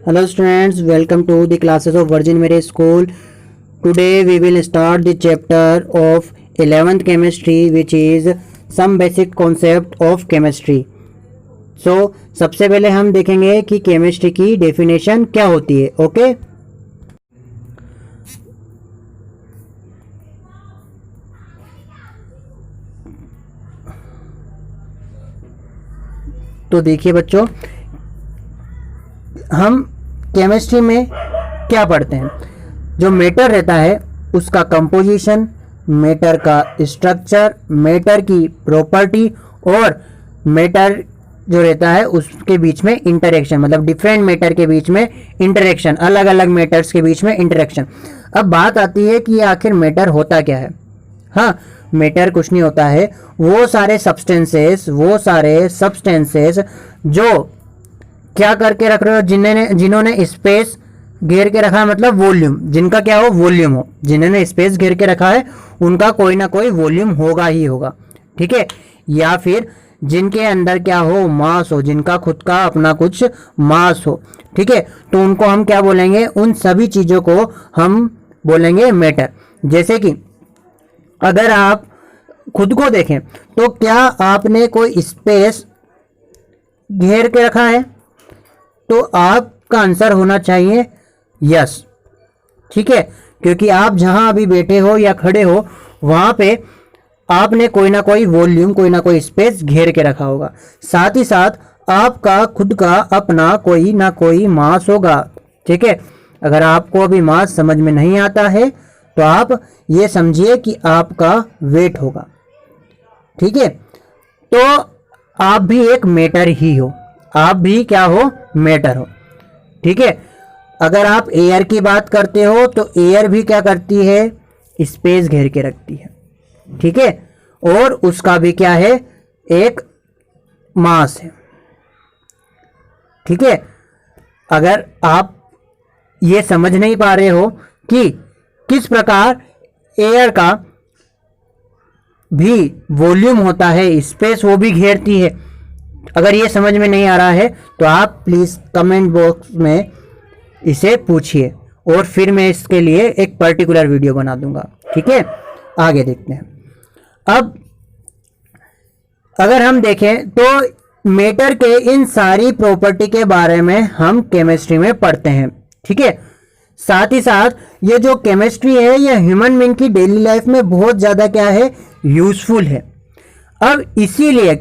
Hello students, welcome to the classes of Virgin Mary School. Today we will start the chapter of 11th chemistry, which is some basic concept of chemistry. So सबसे पहले हम देखेंगे कि chemistry की definition क्या होती है. Okay तो देखिए बच्चों, हम केमिस्ट्री में क्या पढ़ते हैं. जो मैटर रहता है उसका कंपोजिशन, मैटर का स्ट्रक्चर, मैटर की प्रॉपर्टी और मैटर जो रहता है उसके बीच में इंटरेक्शन, मतलब डिफरेंट मैटर के बीच में इंटरेक्शन, अलग अलग मैटर्स के बीच में इंटरेक्शन. अब बात आती है कि आखिर मैटर होता क्या है. हाँ, मैटर कुछ नहीं होता है, वो सारे सब्सटेंसेस जो क्या करके रख रहे हो, जिन्होंने स्पेस घेर के रखा है, मतलब वॉल्यूम, जिनका क्या हो, वॉल्यूम हो. जिन्होंने स्पेस घेर के रखा है उनका कोई ना कोई वॉल्यूम होगा ही होगा. ठीक है. या फिर जिनके अंदर क्या हो, मास हो, जिनका खुद का अपना कुछ मास हो. ठीक है. तो उनको हम क्या बोलेंगे, उन सभी चीजों को हम बोलेंगे मैटर. जैसे कि अगर आप खुद को देखें तो क्या आपने कोई स्पेस घेर के रखा है, तो आपका आंसर होना चाहिए यस. ठीक है. क्योंकि आप जहां अभी बैठे हो या खड़े हो वहां पे आपने कोई ना कोई वॉल्यूम, कोई ना कोई स्पेस घेर के रखा होगा. साथ ही साथ आपका खुद का अपना कोई ना कोई मास होगा. ठीक है. अगर आपको अभी मास समझ में नहीं आता है तो आप ये समझिए कि आपका वेट होगा. ठीक है. तो आप भी एक मैटर ही हो, आप भी क्या हो, मैटर हो. ठीक है. अगर आप एयर की बात करते हो तो एयर भी क्या करती है, स्पेस घेर के रखती है. ठीक है. और उसका भी क्या है, एक मास है. ठीक है. अगर आप ये समझ नहीं पा रहे हो कि किस प्रकार एयर का भी वॉल्यूम होता है, स्पेस वो भी घेरती है, अगर ये समझ में नहीं आ रहा है तो आप प्लीज कमेंट बॉक्स में इसे पूछिए और फिर मैं इसके लिए एक पर्टिकुलर वीडियो बना दूंगा. ठीक है. आगे देखते हैं. अब अगर हम देखें तो मैटर के इन सारी प्रॉपर्टी के बारे में हम केमिस्ट्री में पढ़ते हैं. ठीक है. साथ ही साथ ये जो केमिस्ट्री है ये ह्यूमन बीइंग की डेली लाइफ में बहुत ज़्यादा क्या है, यूजफुल है. अब इसीलिए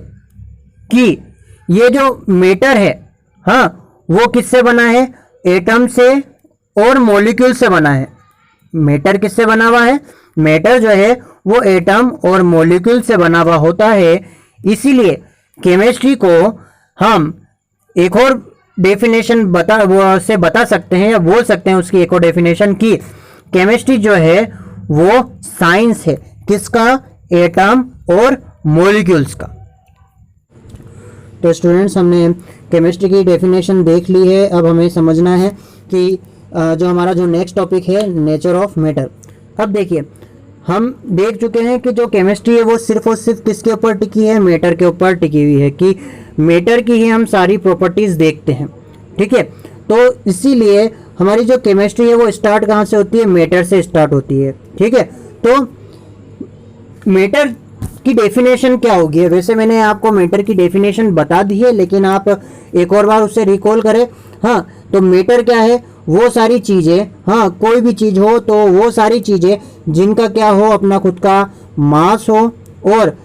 कि ये जो मैटर है, हाँ, वो किससे बना है, एटम से और मॉलिक्यूल से बना है. मैटर किससे बना हुआ है, मैटर जो है वो एटम और मॉलिक्यूल से बना हुआ होता है. इसीलिए केमिस्ट्री को हम एक और डेफिनेशन बता सकते हैं या बोल सकते हैं उसकी एक और डेफिनेशन की केमिस्ट्री जो है वो साइंस है. किसका, एटम और मॉलिक्यूल्स का. तो स्टूडेंट्स, हमने केमिस्ट्री की डेफिनेशन देख ली है. अब हमें समझना है कि जो हमारा जो नेक्स्ट टॉपिक है, नेचर ऑफ मैटर. अब देखिए, हम देख चुके हैं कि जो केमिस्ट्री है वो सिर्फ और सिर्फ किसके ऊपर टिकी है, मैटर के ऊपर टिकी हुई है, कि मैटर की ही हम सारी प्रॉपर्टीज देखते हैं. ठीक है. तो इसीलिए हमारी जो केमिस्ट्री है वो स्टार्ट कहाँ से होती है, मैटर से स्टार्ट होती है. ठीक है. तो मैटर की डेफिनेशन क्या होगी, वैसे मैंने आपको मैटर की डेफिनेशन बता दी है, लेकिन आप एक और बार उसे रिकॉल करें. हाँ, तो मैटर क्या है, वो सारी चीजें, हाँ, कोई भी चीज हो तो वो सारी चीजें जिनका क्या हो, अपना खुद का मास हो और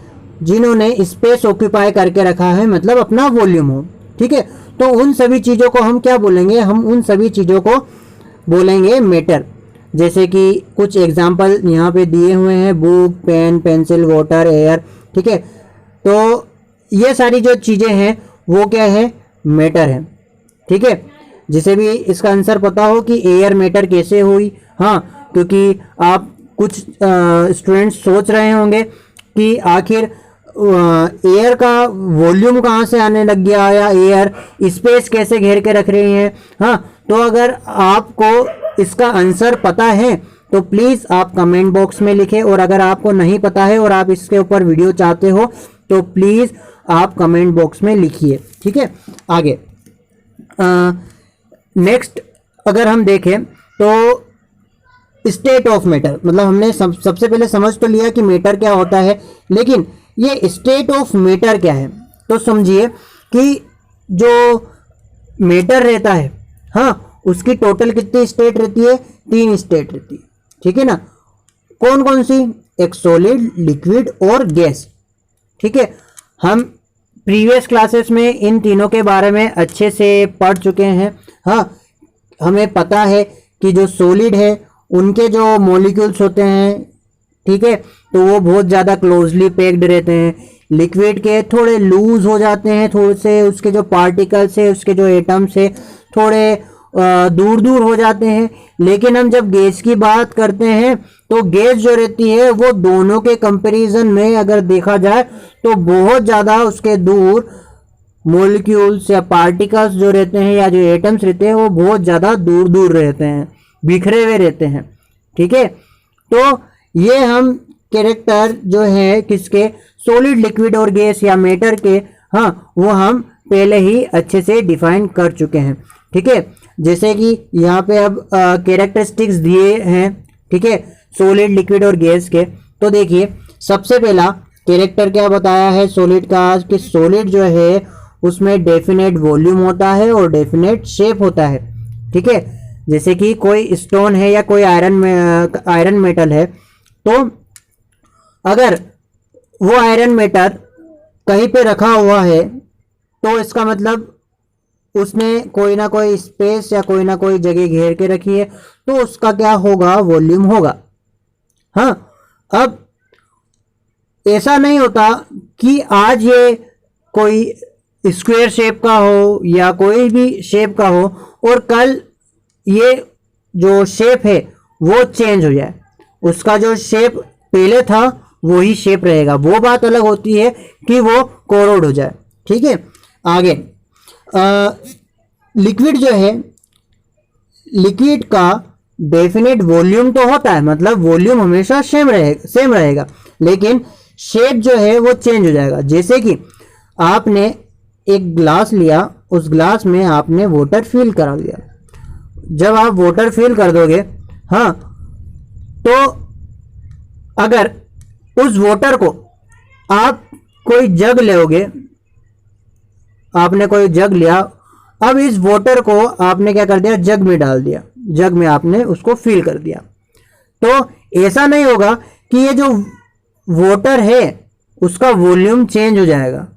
जिन्होंने स्पेस ऑक्यूपाई करके रखा है, मतलब अपना वॉल्यूम हो. ठीक है. तो उन सभी चीजों को हम क्या बोलेंगे, हम उन सभी चीजों को बोलेंगे मैटर. जैसे कि कुछ एग्जाम्पल यहाँ पे दिए हुए हैं, book, pen, pencil, water, air. ठीक है. तो ये सारी जो चीजें हैं वो क्या है, मैटर है. ठीक है. जिसे भी इसका आंसर पता हो कि एयर मैटर कैसे हुई, हाँ, क्योंकि आप कुछ स्टूडेंट्स सोच रहे होंगे कि आखिर एयर का वॉल्यूम कहाँ से आने लग गया, या एयर स्पेस कैसे घेर के रख रही है. हाँ, तो अगर आपको इसका आंसर पता है तो प्लीज़ आप कमेंट बॉक्स में लिखें, और अगर आपको नहीं पता है और आप इसके ऊपर वीडियो चाहते हो तो प्लीज़ आप कमेंट बॉक्स में लिखिए. ठीक है. आगे नेक्स्ट अगर हम देखें तो स्टेट ऑफ मैटर, मतलब हमने सबसे पहले समझ तो लिया कि मैटर क्या होता है, लेकिन ये स्टेट ऑफ मैटर क्या है। तो समझिए कि जो मैटर रहता है, हाँ, उसकी टोटल कितनी स्टेट रहती है, 3 स्टेट रहती है, ठीक है ना। कौन कौन सी, एक सॉलिड, लिक्विड और गैस, ठीक है। हम प्रीवियस क्लासेस में इन तीनों के बारे में अच्छे से पढ़ चुके हैं। हाँ, हमें पता है कि जो सॉलिड है उनके जो मॉलिक्यूल्स होते हैं, ठीक है, तो वो बहुत ज़्यादा क्लोजली पैक्ड रहते हैं। लिक्विड के थोड़े लूज हो जाते हैं, थोड़े से उसके जो पार्टिकल्स है, उसके जो एटम्स है, थोड़े दूर दूर हो जाते हैं। लेकिन हम जब गैस की बात करते हैं तो गैस जो रहती है वो दोनों के कंपैरिजन में अगर देखा जाए तो बहुत ज़्यादा उसके दूर मॉलिक्यूल्स या पार्टिकल्स जो रहते हैं या जो एटम्स रहते हैं वो बहुत ज़्यादा दूर दूर रहते हैं, बिखरे हुए रहते हैं, ठीक है। तो ये हम कैरेक्टर जो है किसके, सॉलिड, लिक्विड और गैस या मैटर के, हाँ, वो हम पहले ही अच्छे से डिफाइन कर चुके हैं, ठीक है। जैसे कि यहाँ पे अब कैरेक्टरिस्टिक्स दिए हैं, ठीक है, सॉलिड, लिक्विड और गैस के। तो देखिए सबसे पहला कैरेक्टर क्या बताया है सॉलिड का, कि सॉलिड जो है उसमें डेफिनेट वॉल्यूम होता है और डेफिनेट शेप होता है, ठीक है। जैसे कि कोई स्टोन है या कोई आयरन मेटल है, तो अगर वो आयरन मेटल कहीं पे रखा हुआ है तो इसका मतलब उसने कोई ना कोई स्पेस या कोई ना कोई जगह घेर के रखी है, तो उसका क्या होगा, वॉल्यूम होगा। हाँ, अब ऐसा नहीं होता कि आज ये कोई स्क्वायर शेप का हो या कोई भी शेप का हो और कल ये जो शेप है वो चेंज हो जाए, उसका जो शेप पहले था वही शेप रहेगा। वो बात अलग होती है कि वो कोरोड हो जाए, ठीक है। आगे लिक्विड जो है, लिक्विड का डेफिनेट वॉल्यूम तो होता है, मतलब वॉल्यूम हमेशा सेम रहेगा, लेकिन शेप जो है वो चेंज हो जाएगा। जैसे कि आपने एक ग्लास लिया, उस ग्लास में आपने वाटर फिल करा दिया। जब आप वाटर फिल कर दोगे, हाँ, तो अगर उस वाटर को आप कोई जग लोगे, आपने कोई जग लिया, अब इस वाटर को आपने क्या कर दिया, जग में डाल दिया, जग में आपने उसको फिल कर दिया। तो ऐसा नहीं होगा कि ये जो वाटर है उसका वॉल्यूम चेंज हो जाएगा,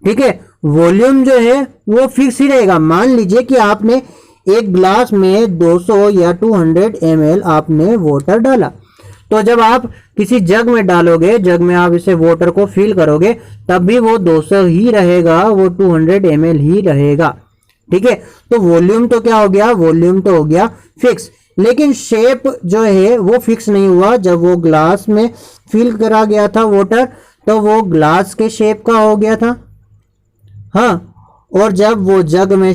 ठीक है। वॉल्यूम जो है वो फिक्स ही रहेगा। मान लीजिए कि आपने एक ग्लास में 200 या 200 ml आपने वाटर डाला, तो जब आप किसी जग में डालोगे, जग में आप इसे वाटर को फिल करोगे, तब भी वो 200 ही रहेगा, वो 200 ml ही रहेगा, ठीक है। तो वॉल्यूम तो क्या हो गया, वॉल्यूम तो हो गया फिक्स, लेकिन शेप जो है वो फिक्स नहीं हुआ। जब वो ग्लास में फिल करा गया था वाटर, तो वो ग्लास के शेप का हो गया था, हाँ, और जब वो जग में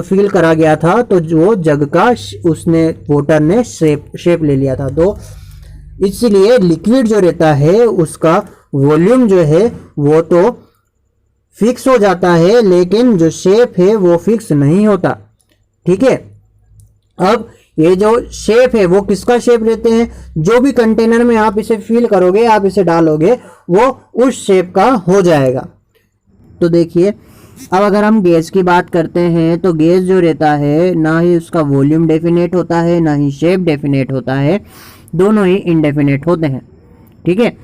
फिल करा गया था तो वो जग का उसने वाटर ने शेप ले लिया था। तो इसलिए लिक्विड जो रहता है उसका वॉल्यूम जो है वो तो फिक्स हो जाता है, लेकिन जो शेप है वो फिक्स नहीं होता, ठीक है। अब ये जो शेप है वो किसका शेप रहते हैं, जो भी कंटेनर में आप इसे फिल करोगे, आप इसे डालोगे, वो उस शेप का हो जाएगा। तो देखिए अब अगर हम गैस की बात करते हैं तो गैस जो रहता है ना ही उसका वॉल्यूम डेफिनेट होता है ना ही शेप डेफिनेट होता है, दोनों ही इनडेफिनेट होते हैं, ठीक है।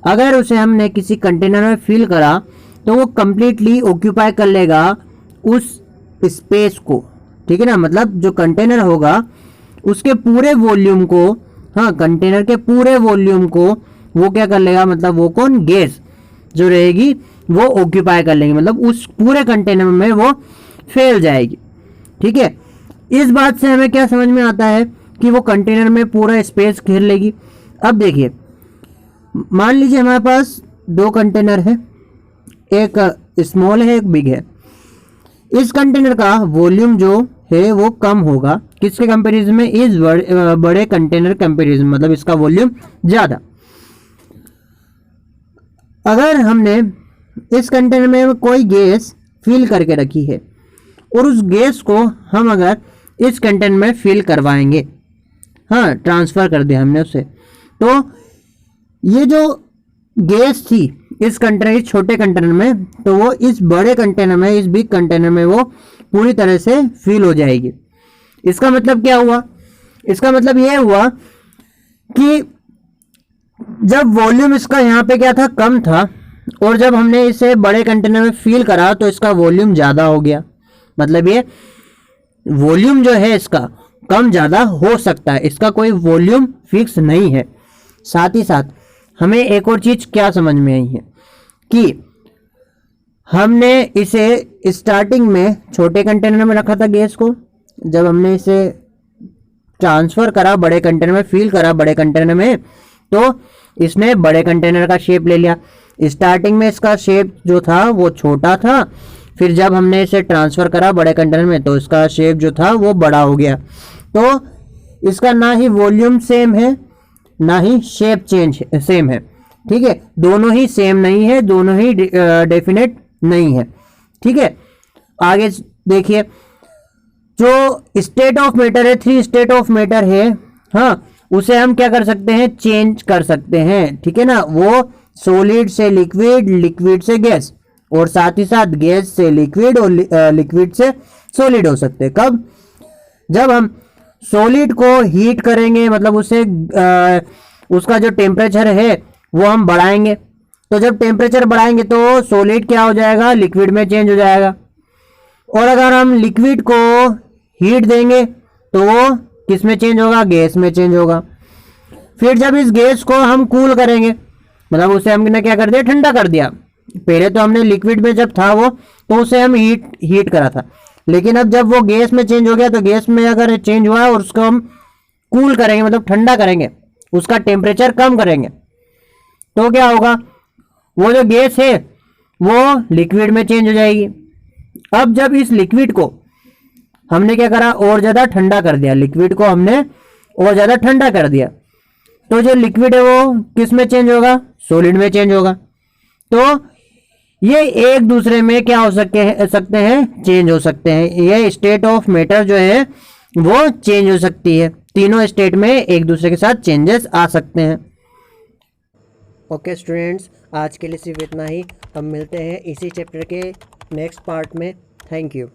अगर उसे हमने किसी कंटेनर में फिल करा तो वो कंप्लीटली ऑक्यूपाई कर लेगा उस स्पेस को, ठीक है ना। मतलब जो कंटेनर होगा उसके पूरे वॉल्यूम को, हाँ, कंटेनर के पूरे वॉल्यूम को वो क्या कर लेगा, मतलब वो कौन, गैस जो रहेगी वो ऑक्यूपाई कर लेंगे, मतलब उस पूरे कंटेनर में वो फैल जाएगी, ठीक है। इस बात से हमें क्या समझ में आता है कि वो कंटेनर में पूरा स्पेस घेर लेगी। अब देखिए, मान लीजिए हमारे पास 2 कंटेनर है, एक स्मॉल है एक बिग है। इस कंटेनर का वॉल्यूम जो है वो कम होगा किसके कंपैरिजन में, इस बड़े कंटेनर कंपैरिजन, मतलब इसका वॉल्यूम ज़्यादा। अगर हमने इस कंटेनर में कोई गैस फिल करके रखी है और उस गैस को हम अगर इस कंटेनर में फिल करवाएंगे, हाँ ट्रांसफ़र कर दिया हमने उसे, तो ये जो गैस थी इस कंटेनर, इस छोटे कंटेनर में, तो वो इस बड़े कंटेनर में, इस बिग कंटेनर में वो पूरी तरह से फिल हो जाएगी। इसका मतलब क्या हुआ? इसका मतलब ये हुआ कि जब वॉल्यूम इसका यहाँ पे क्या था, कम था, और जब हमने इसे बड़े कंटेनर में फिल करा तो इसका वॉल्यूम ज़्यादा हो गया। मतलब ये वॉल्यूम जो है इसका कम ज़्यादा हो सकता है, इसका कोई वॉल्यूम फिक्स नहीं है। साथ ही साथ हमें एक और चीज़ क्या समझ में आई है कि हमने इसे स्टार्टिंग में छोटे कंटेनर में रखा था गैस को, जब हमने इसे ट्रांसफ़र करा बड़े कंटेनर में, फिल करा बड़े कंटेनर में, तो इसने बड़े कंटेनर का शेप ले लिया। स्टार्टिंग में इसका शेप जो था वो छोटा था, फिर जब हमने इसे ट्रांसफ़र करा बड़े कंटेनर में तो इसका शेप जो था वो बड़ा हो गया। तो इसका ना ही वॉल्यूम सेम है ना ही शेप चेंज सेम है, ठीक है, दोनों ही सेम नहीं है, दोनों ही डेफिनेट नहीं है, ठीक है। आगे देखिए, जो स्टेट ऑफ मैटर है, 3 स्टेट ऑफ मैटर है, हाँ, उसे हम क्या कर सकते हैं, चेंज कर सकते हैं, ठीक है ना। वो सॉलिड से लिक्विड, लिक्विड से गैस, और साथ ही साथ गैस से लिक्विड और लिक्विड से सॉलिड हो सकते हैं। कब? जब हम सॉलिड को हीट करेंगे, मतलब उसे उसका जो टेम्परेचर है वो हम बढ़ाएंगे, तो जब टेम्परेचर बढ़ाएंगे तो सॉलिड क्या हो जाएगा, लिक्विड में चेंज हो जाएगा। और अगर हम लिक्विड को हीट देंगे तो वो किस में चेंज होगा, गैस में चेंज होगा। फिर जब इस गैस को हम कूल करेंगे, मतलब उसे हमने क्या कर दिया, ठंडा कर दिया। पहले तो हमने लिक्विड में जब था वो, तो उसे हम हीट करा था, लेकिन अब जब वो गैस में चेंज हो गया, तो गैस में अगर चेंज हुआ और उसको हम कूल करेंगे, मतलब ठंडा करेंगे, उसका टेम्परेचर कम करेंगे, तो क्या होगा, वो जो गैस है वो लिक्विड में चेंज हो जाएगी। अब जब इस लिक्विड को हमने क्या करा, और ज़्यादा ठंडा कर दिया, लिक्विड को हमने और ज़्यादा ठंडा कर दिया, तो जो लिक्विड है वो किस में चेंज होगा, सॉलिड में चेंज होगा। तो ये एक दूसरे में क्या हो सकते हैं, चेंज हो सकते हैं। ये स्टेट ऑफ मैटर जो है वो चेंज हो सकती है, तीनों स्टेट में एक दूसरे के साथ चेंजेस आ सकते हैं। ओके स्टूडेंट्स, आज के लिए सिर्फ इतना ही। हम मिलते हैं इसी चैप्टर के नेक्स्ट पार्ट में। Thank you.